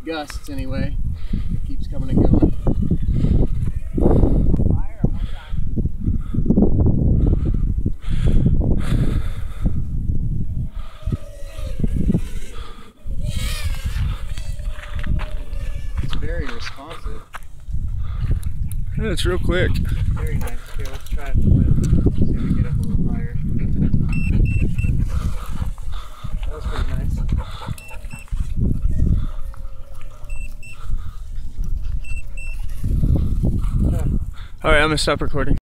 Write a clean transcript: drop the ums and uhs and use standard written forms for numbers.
gusts anyway. It keeps coming and going. It's very responsive. Yeah, it's real quick. Very nice. Okay, let's try it. See if we get up a little higher. That was pretty nice. Alright, I'm gonna stop recording.